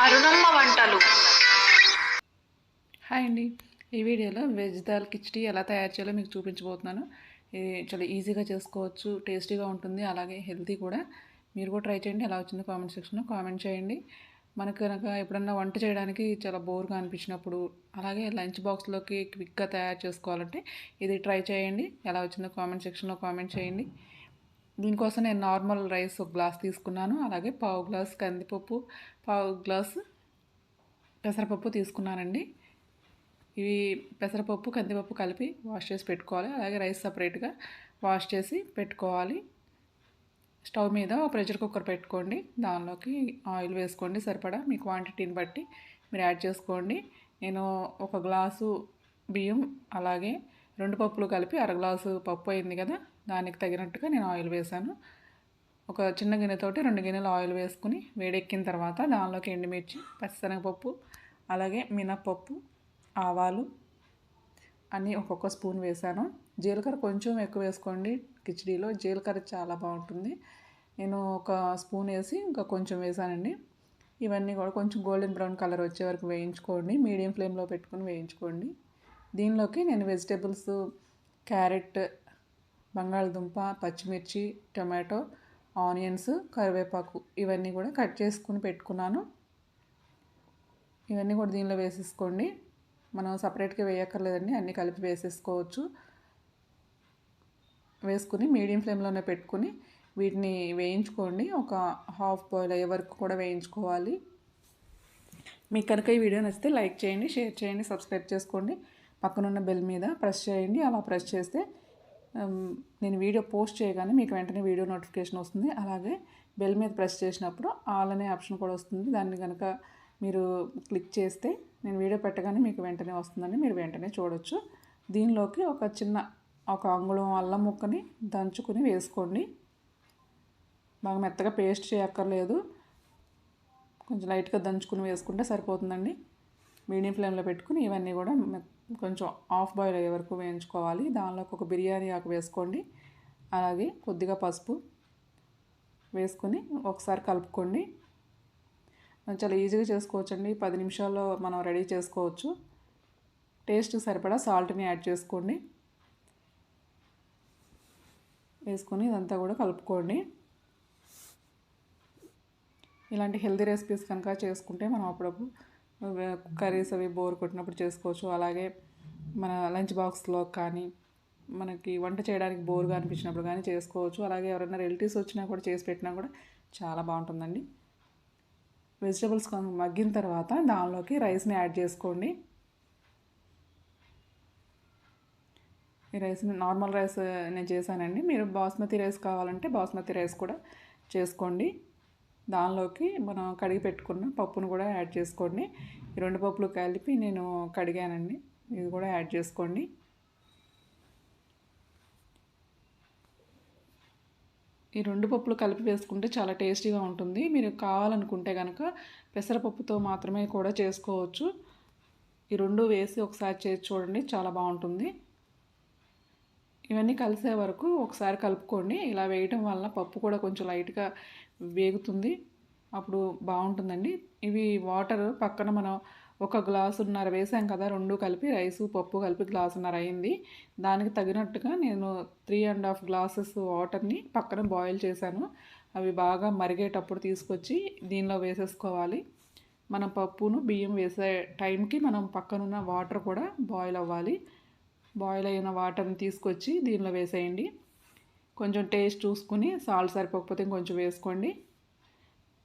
అరుణమ్మ వంటలు. హాయ్ అండి. ఈ వీడియోలో వెజ్ దాల్ కిచ్డీ ఎలా తయారు చేయాలో మీకు చూపించబోతున్నాను. ఇది చాలా ఈజీగా చేసుకోవచ్చు, టేస్టీగా ఉంటుంది, అలాగే హెల్తీ కూడా. మీరు కూడా ట్రై చేయండి. ఎలా వచ్చిందో కామెంట్ సెక్షన్లో కామెంట్ చేయండి. మనకు కనుక ఎప్పుడన్నా వంట చేయడానికి చాలా బోర్గా అనిపించినప్పుడు, అలాగే లంచ్ బాక్స్లోకి క్విక్గా తయారు చేసుకోవాలంటే ఇది ట్రై చేయండి. ఎలా వచ్చిందో కామెంట్ సెక్షన్లో కామెంట్ చేయండి. దీనికోసం నేను నార్మల్ రైస్ ఒక గ్లాస్ తీసుకున్నాను, అలాగే పావు గ్లాస్ కందిపప్పు, పావు గ్లాస్ పెసరపప్పు తీసుకున్నానండి. ఇవి పెసరపప్పు కందిపప్పు కలిపి వాష్ చేసి పెట్టుకోవాలి. అలాగే రైస్ సపరేట్గా వాష్ చేసి పెట్టుకోవాలి. స్టవ్ మీద ప్రెషర్ కుక్కర్ పెట్టుకోండి. దానిలోకి ఆయిల్ వేసుకోండి, సరిపడా మీ క్వాంటిటీని బట్టి మీరు యాడ్ చేసుకోండి. నేను ఒక గ్లాసు బియ్యం అలాగే 2 పప్పులు కలిపి అర గ్లాసు పప్పు అయింది కదా, దానికి తగినట్టుగా నేను ఆయిల్ వేసాను. ఒక చిన్న గిన్నెతోటి 2 గిన్నెలు ఆయిల్ వేసుకుని వేడెక్కిన తర్వాత దానిలోకి ఎండుమిర్చి, పచ్చిశనగపప్పు, అలాగే మినప్పప్పు, ఆవాలు అన్నీ ఒక్కొక్క స్పూన్ వేసాను. జీలకర్ర కొంచెం ఎక్కువ వేసుకోండి. కిచిడీలో జీలకర్ర చాలా బాగుంటుంది. నేను ఒక స్పూన్ వేసి ఇంకా కొంచెం వేసానండి. ఇవన్నీ కూడా కొంచెం గోల్డెన్ బ్రౌన్ కలర్ వచ్చే వరకు వేయించుకోండి. మీడియం ఫ్లేమ్లో పెట్టుకొని వేయించుకోండి. దీనిలోకి నేను వెజిటేబుల్స్ క్యారెట్, బంగాళదుంప, పచ్చిమిర్చి, టమాటో, ఆనియన్స్, కరివేపాకు ఇవన్నీ కూడా కట్ చేసుకుని పెట్టుకున్నాను. ఇవన్నీ కూడా దీనిలో వేసేసుకోండి. మనం సపరేట్గా వేయక్కర్లేదండి, అన్నీ కలిపి వేసేసుకోవచ్చు. వేసుకుని మీడియం ఫ్లేమ్లోనే పెట్టుకుని వీటిని వేయించుకోండి. ఒక హాఫ్ బాయిల్ అయ్యే వరకు కూడా వేయించుకోవాలి. మీకు కనుక ఈ వీడియో నచ్చితే లైక్ చేయండి, షేర్ చేయండి, సబ్స్క్రైబ్ చేసుకోండి. పక్కనున్న బెల్ మీద ప్రెస్ చేయండి. అలా ప్రెస్ చేస్తే నేను వీడియో పోస్ట్ చేయగానే మీకు వెంటనే వీడియో నోటిఫికేషన్ వస్తుంది. అలాగే బెల్ మీద ప్రెస్ చేసినప్పుడు ఆల్ అనే ఆప్షన్ కూడా వస్తుంది. దాన్ని కనుక మీరు క్లిక్ చేస్తే నేను వీడియో పెట్టగానే మీకు వెంటనే వస్తుందని మీరు వెంటనే చూడొచ్చు. దీనిలోకి ఒక అంగుళం అల్లం ముక్కని దంచుకుని వేసుకోండి. బాగా మెత్తగా పేస్ట్ చేయక్కర్లేదు, కొంచెం లైట్గా దంచుకుని వేసుకుంటే సరిపోతుందండి. మీడియం ఫ్లేమ్లో పెట్టుకుని ఇవన్నీ కూడా కొంచెం హాఫ్ బాయిల్ అయ్యే వరకు వేయించుకోవాలి. దానిలోకి ఒక బిర్యానీ ఆకు వేసుకోండి, అలాగే కొద్దిగా పసుపు వేసుకొని ఒకసారి కలుపుకోండి. చాలా ఈజీగా చేసుకోవచ్చండి. 10 నిమిషాల్లో మనం రెడీ చేసుకోవచ్చు. టేస్ట్ సరిపడా సాల్ట్ని యాడ్ చేసుకోండి. వేసుకొని ఇదంతా కూడా కలుపుకోండి. ఇలాంటి హెల్తీ రెసిపీస్ కనుక చేసుకుంటే మనం అప్పుడప్పుడు కర్రీస్ అవి బోర్ కొట్టినప్పుడు చేసుకోవచ్చు. అలాగే మన లంచ్ బాక్స్లో కానీ మనకి వంట చేయడానికి బోర్గా అనిపించినప్పుడు కానీ చేసుకోవచ్చు. అలాగే ఎవరైనా రిలేటివ్స్ వచ్చినా కూడా చేసి పెట్టినా కూడా చాలా బాగుంటుందండి. వెజిటబుల్స్ మగ్గిన తర్వాత దానిలోకి రైస్ని యాడ్ చేసుకోండి. ఈ రైస్ని నార్మల్ రైస్ నేను చేశానండి. మీరు బాస్మతి రైస్ కావాలంటే బాస్మతి రైస్ కూడా చేసుకోండి. దానిలోకి మనం కడిగి పెట్టుకున్న పప్పును కూడా యాడ్ చేసుకోండి. ఈ 2 పప్పులు కలిపి నేను కడిగానండి, ఇది కూడా యాడ్ చేసుకోండి. ఈ 2 పప్పులు కలిపి వేసుకుంటే చాలా టేస్టీగా ఉంటుంది. మీరు కావాలనుకుంటే కనుక పెసరపప్పుతో మాత్రమే కూడా చేసుకోవచ్చు. ఈ 2 వేసి ఒకసారి చేసి చూడండి, చాలా బాగుంటుంది. ఇవన్నీ కలిసే వరకు ఒకసారి కలుపుకోండి. ఇలా వేయటం వల్ల పప్పు కూడా కొంచెం లైట్గా వేగుతుంది, అప్పుడు బాగుంటుందండి. ఇవి వాటర్ పక్కన మనం 1 గ్లాసున్నర వేసాం కదా, 2 కలిపి రైసు పప్పు కలిపి గ్లాసున్నర అయింది. దానికి తగినట్టుగా నేను 3.5 గ్లాసెస్ వాటర్ని పక్కన బాయిల్ చేశాను. అవి బాగా మరిగేటప్పుడు తీసుకొచ్చి దీనిలో వేసేసుకోవాలి. మనం పప్పును బియ్యం వేసే టైంకి మనం పక్కనున్న వాటర్ కూడా బాయిల్ అవ్వాలి. బాయిల్ అయిన వాటర్ని తీసుకొచ్చి దీనిలో వేసేయండి. కొంచెం టేస్ట్ చూసుకుని సాల్ట్ సరిపోకపోతే ఇంకొంచెం వేసుకోండి.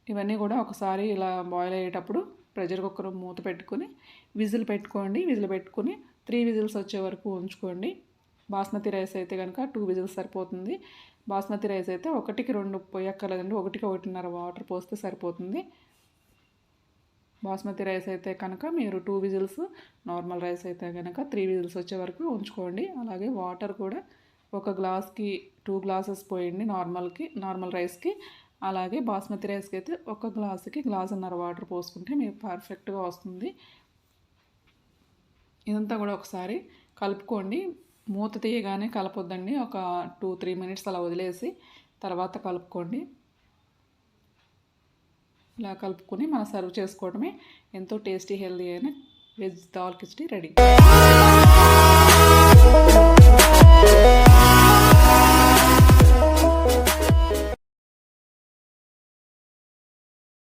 ఇవన్నీ కూడా ఒకసారి ఇలా బాయిల్ అయ్యేటప్పుడు ప్రెషర్ కుక్కర్ మూత పెట్టుకుని విజిల్ పెట్టుకోండి. విజిల్ పెట్టుకుని 3 విజిల్స్ వచ్చే వరకు ఉంచుకోండి. బాస్మతి రైస్ అయితే కనుక 2 విజిల్స్ సరిపోతుంది. బాస్మతి రైస్ అయితే 1కి 2 పోయక్కర్లేదండి, 1కి 1.5 వాటర్ పోస్తే సరిపోతుంది. బాస్మతి రైస్ అయితే కనుక మీరు 2 విజిల్స్, నార్మల్ రైస్ అయితే కనుక 3 విజిల్స్ వచ్చే వరకు ఉంచుకోండి. అలాగే వాటర్ కూడా 1 గ్లాస్కి 2 గ్లాసెస్ పోయండి నార్మల్ రైస్కి. అలాగే బాస్మతి రైస్కి అయితే 1 గ్లాసుకి గ్లాసున్నర వాటర్ పోసుకుంటే మీకు పర్ఫెక్ట్గా వస్తుంది. ఇదంతా కూడా ఒకసారి కలుపుకోండి. మూత తీయగానే కలపొద్దండి, ఒక 2-3 మినిట్స్ అలా వదిలేసి తర్వాత కలుపుకోండి. ఇలా కలుపుకొని మనం సర్వ్ చేసుకోవడమే. ఎంతో టేస్టీ హెల్దీ అయిన వెజ్ దాల్ కిచడీ రెడీ.